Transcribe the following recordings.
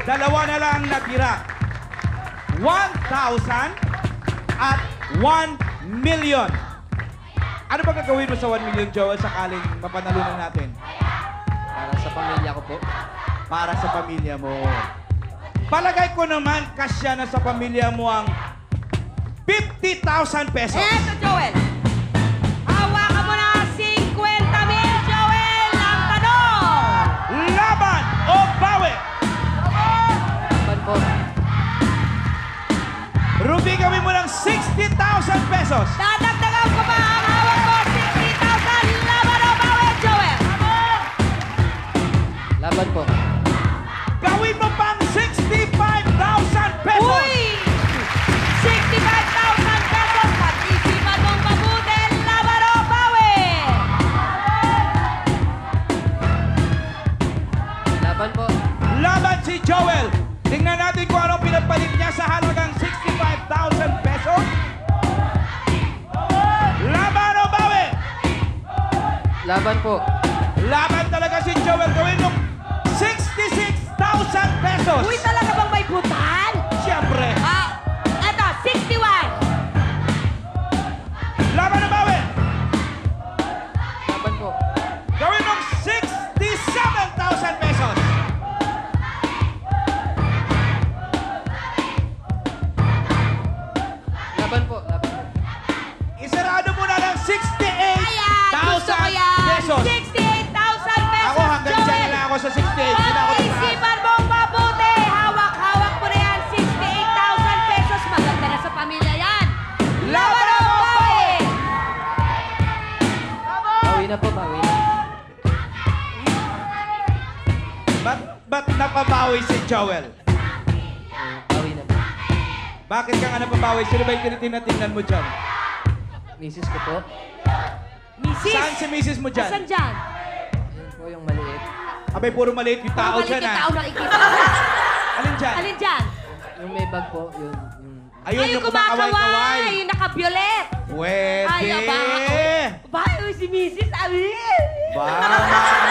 Dalawa na lang natira. 1,000 at 1 million. Ano ba gagawin mo sa 1 million, Joel, sakaling mapanalunan natin? Para sa pamilya ko po. Para sa pamilya mo. Palagay ko naman, kasya na sa pamilya mo ang 50,000 pesos. Eto, Joel. Hawakan mo na 50,000, Joel. Ang tanong. Laban o bawi? Laban po. Ruby, gawin mo ng 60,000 pesos. Dadagdagan ko pa ang hawak ko. 60,000. Laban o bawi, Joel? Laban po. Gawin mo pang 65,000 pesos. Uy! 65,000 pesos. Pag-isipan mong mabuti. Laban o bawi? Laban po. Laban si Joel. Tingnan natin kung anong pinagpalit niya sa halagang 65,000 pesos. Laban o bawi? Laban po. Laban talaga si Joel. Gawin mo 66,000 pesos. Uy, talaga bang may butan? Siyempre. Eto, 61. Laban o bawi? Laban po. Gawin mo 67,000 pesos. Laban po. Laban po. Isarado mo na ng Ayan, gusto ko 68,000 yan. pesos. 68,000 pesos, Ako hanggang dyan Joel. na ako sa 68. Hindi na ako tataas. Pag-isipan mong mabuti. Hawak-hawak mo na yan. 68,000 pesos. Maganda na sa pamilya yan. Laban o bawi? Bawi na po. Bawi na. Ba't napabawi si Joel? Bawi na po. Bakit ka nga napabawi? Sino ba yung tinitingnan mo dyan? Misis ko po. Mrs. Saan si misis mo dyan? Asan dyan? Yun po yung maliit. Abay, puro maliit yung tao Balik dyan, yung tao ah. nakikita. Alin dyan? Alin dyan? Yung may bag po. Yung Ayun, Ay, yung yung kumakaway. kumakaway-kaway. Yung naka-violet. Pwede. Ay, aba. Bakit si Mrs. Abi? Ano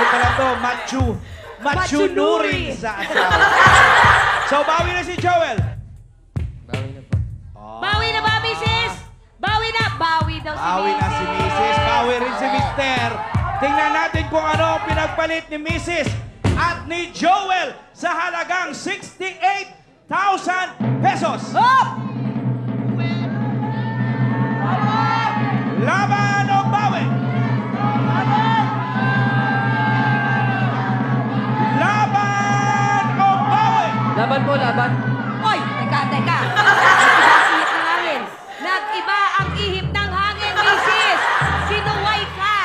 pala to? Machunuring Machunuri. sa asawa. So, bawi na si Joel. bawi na po. Bawi na ba, Mrs.? Bawi na. Bawi daw si Bawi na si Mrs. Bawi rin si Oo. Mr. Tingnan natin kung ano ang pinagpalit ni Mrs. at ni Joel sa halagang 68,000 pesos. Hop! Laban o bawi? Laban o bawi? Laban po. Laban. Oy, teka. Nag-iba ang ihip ng hangin. Nag-iba ang ihip ng hangin, Mrs. Sinuway ka.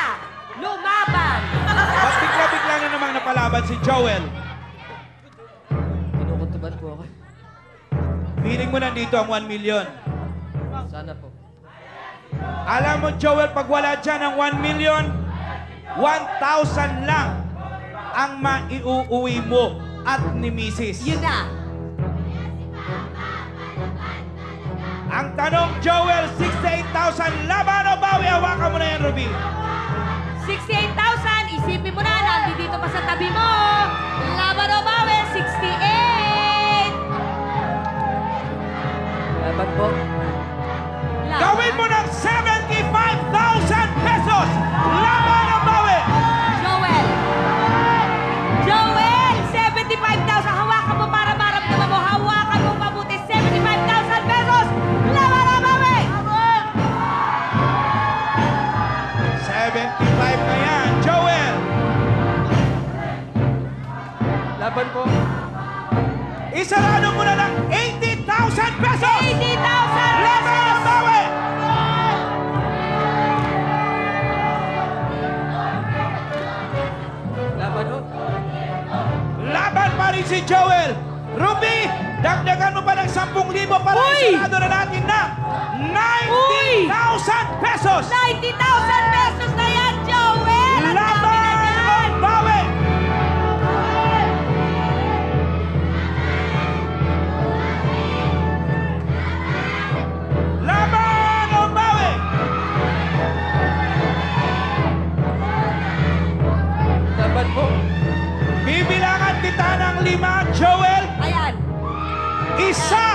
Lumaban. Ba't bigla-bigla na namang napalaban si Joel? Kinukutuban po ako. Feeling mo nandito ang 1 million. Sana po. Alam mo, Joel, pag wala dyan ang 1 million, 1,000 lang ang maiuuwi mo at ni Mrs. Yun na. Ang tanong, Joel, 68,000 laban o bawi? Hawakan mo na yan, Ruby. 68,000. Isipin mo na, nandito pa sa tabi mo. Laban o bawi? 68. Laban po. Laban. Gawin mo ng 75,000 pesos. Laban o bawi? Joel. Joel, 75,000. Hawakan mo para maramdaman mo. Hawakan mo mabuti. 75,000 pesos. Laban o bawi? 75 na yan, Joel. Laban po. Isarado mo na ng 80,000 pesos. 80,000 Laban o pesos. bawi? Laban po. Laban pa rin si Joel. Ruby, dagdagan mo pa ng 10,000 para Uy! isarado na natin na 90,000 pesos. 90,000 pesos na yan, Joel! Ang dami na Laban yan! o bawi? Laban o bawi? Laban po. Bibilangan kita ng 5, Joel. Ayan. isa!